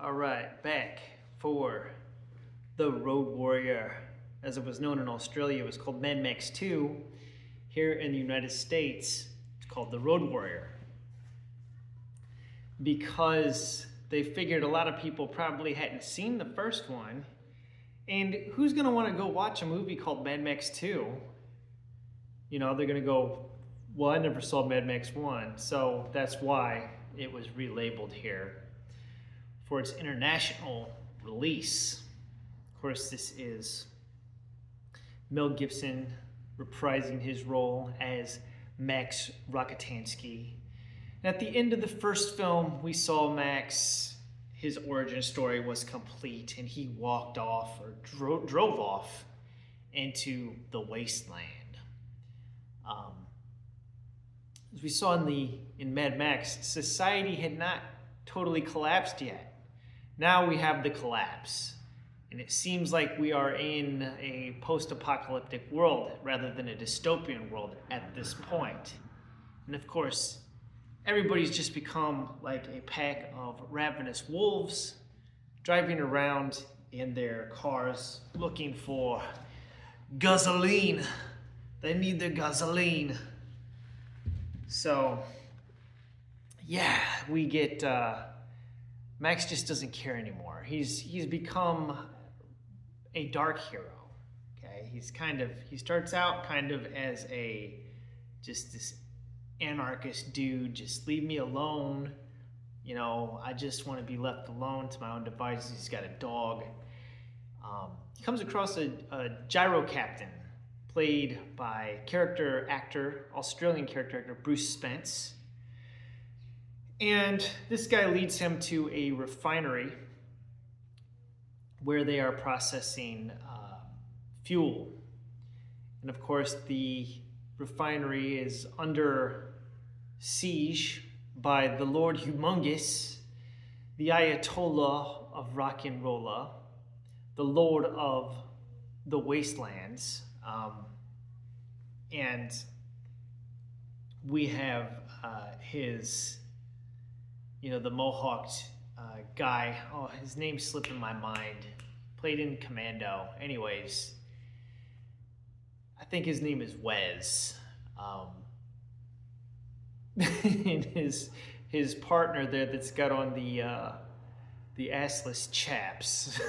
All right, back for The Road Warrior. As it was known in Australia, it was called Mad Max 2. Here in the United States, it's called The Road Warrior. Because they figured a lot of people probably hadn't seen the first one. And who's going to want to go watch a movie called Mad Max 2? You know, they're going to go, well, I never saw Mad Max 1. So that's why it was relabeled here for its international release. Of course, this is Mel Gibson reprising his role as Max Rokitansky. And at the end of the first film, we saw Max, his origin story was complete, and he walked off or drove off into the wasteland. As we saw in Mad Max, society had not totally collapsed yet. Now we have the collapse, and it seems like we are in a post-apocalyptic world rather than a dystopian world at this point. And of course, everybody's just become like a pack of ravenous wolves driving around in their cars looking for gasoline. They need their gasoline. So, yeah, we get... Max just doesn't care anymore. He's become a dark hero. Okay, he starts out kind of as just this anarchist dude. Just leave me alone. You know, I just want to be left alone to my own devices. He's got a dog. He comes across a gyro captain, played by Australian character actor Bruce Spence. And this guy leads him to a refinery where they are processing fuel. And of course, the refinery is under siege by the Lord Humongous, the Ayatollah of Rock and Rolla, the Lord of the Wastelands. And we have his... the mohawked guy. Oh, his name's slipping my mind. Played in Commando. Anyways, I think his name is Wes. And his partner there that's got on the assless chaps.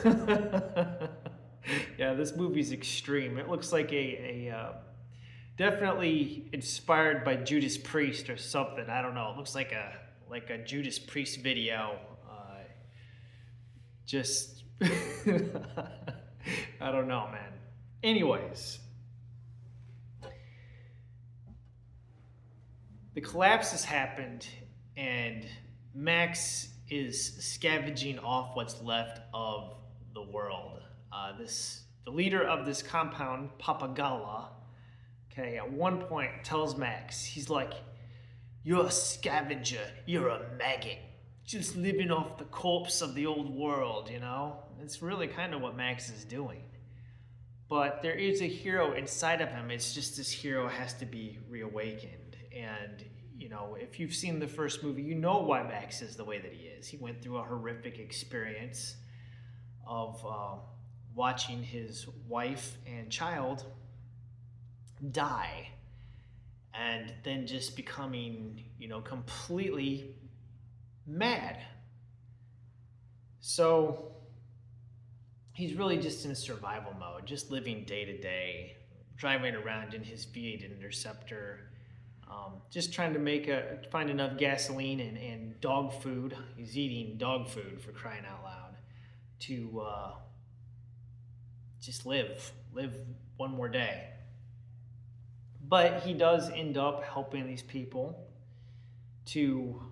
Yeah, this movie's extreme. It looks like a definitely inspired by Judas Priest or something. I don't know. It looks like a Judas Priest video. Just, I don't know, man. Anyways, the collapse has happened, and Max is scavenging off what's left of the world. The leader of this compound, Papagala, okay, at one point tells Max, he's like, "You're a scavenger, you're a maggot, just living off the corpse of the old world, you know?" It's really kind of what Max is doing. But there is a hero inside of him. It's just this hero has to be reawakened. And, if you've seen the first movie, you know why Max is the way that he is. He went through a horrific experience of watching his wife and child die. And then just becoming, completely mad. So he's really just in survival mode, just living day to day, driving around in his V8 Interceptor, just trying to find enough gasoline and dog food. He's eating dog food, for crying out loud, to just live one more day. But he does end up helping these people to,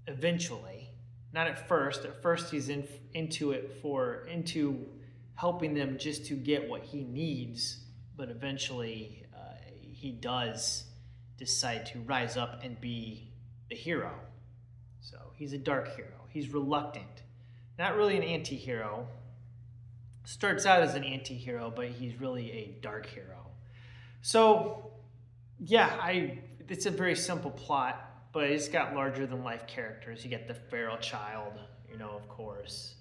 eventually, not at first. At first he's into helping them just to get what he needs, but eventually he does decide to rise up and be the hero. So he's a dark hero. He's reluctant. Not really an anti-hero. Starts out as an anti-hero, but he's really a dark hero. So, yeah, it's a very simple plot. but it's got larger than life characters. You get the feral child, of course.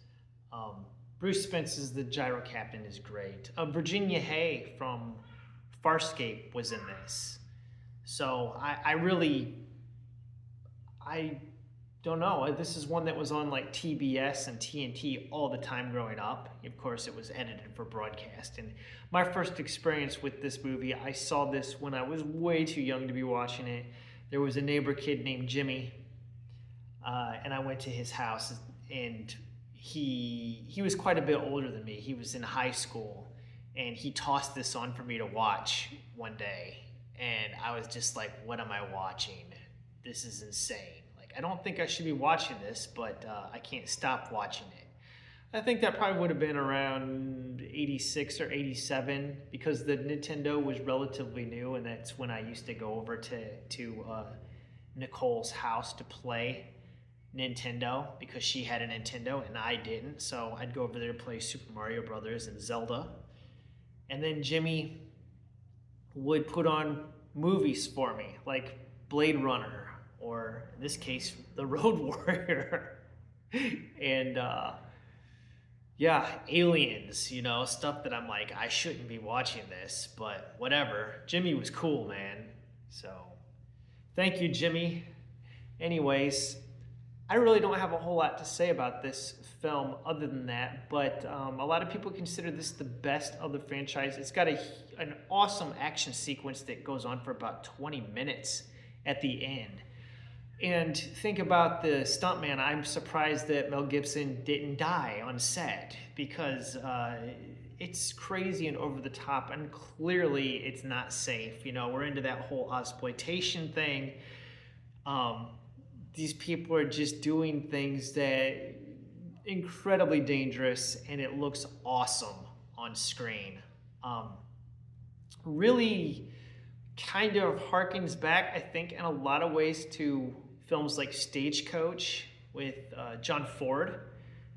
Bruce Spence's The Gyro Captain is great. Virginia Hay from Farscape was in this. So I don't know. This is one that was on like TBS and TNT all the time growing up. Of course, it was edited for broadcast. And my first experience with this movie, I saw this when I was way too young to be watching it. There was a neighbor kid named Jimmy, and I went to his house, and he was quite a bit older than me. He was in high school, and he tossed this on for me to watch one day. And I was just like, what am I watching? This is insane. Like, I don't think I should be watching this, but I can't stop watching it. I think that probably would have been around 86 or 87 because the Nintendo was relatively new, and that's when I used to go over to Nicole's house to play Nintendo because she had a Nintendo and I didn't. So I'd go over there to play Super Mario Brothers and Zelda. And then Jimmy would put on movies for me, like Blade Runner, or in this case, The Road Warrior. And Aliens, stuff that I'm like, I shouldn't be watching this, but whatever. Jimmy was cool, man. So thank you, Jimmy. Anyways, I really don't have a whole lot to say about this film other than that, but a lot of people consider this the best of the franchise. It's got an awesome action sequence that goes on for about 20 minutes at the end. And think about the stuntman. I'm surprised that Mel Gibson didn't die on set because it's crazy and over the top, and clearly it's not safe. We're into that whole exploitation thing. These people are just doing things that incredibly dangerous, and it looks awesome on screen. Really kind of harkens back, I think, in a lot of ways to films like Stagecoach with John Ford,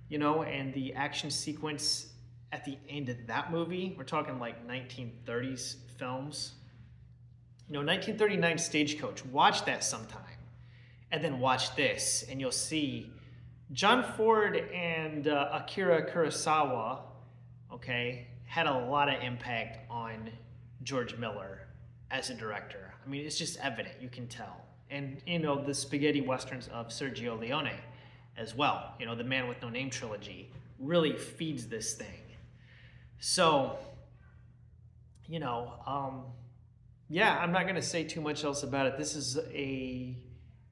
and the action sequence at the end of that movie. We're talking like 1930s films. 1939 Stagecoach. Watch that sometime. And then watch this, and you'll see John Ford and Akira Kurosawa, had a lot of impact on George Miller as a director. I mean, it's just evident, you can tell. And, the spaghetti westerns of Sergio Leone as well. The Man with No Name trilogy really feeds this thing. So, I'm not going to say too much else about it. This is a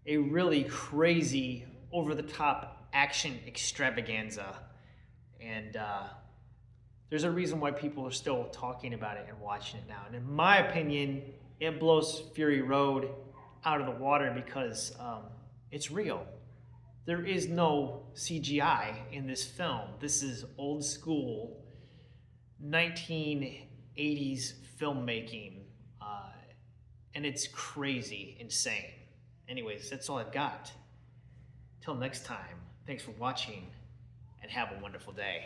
really crazy, over-the-top action extravaganza. And there's a reason why people are still talking about it and watching it now. And in my opinion, it blows Fury Road out of the water because it's real. There is no CGI in this film. This is old school 1980s filmmaking, and it's crazy, insane. Anyways, that's all I've got. Till next time, thanks for watching, and have a wonderful day.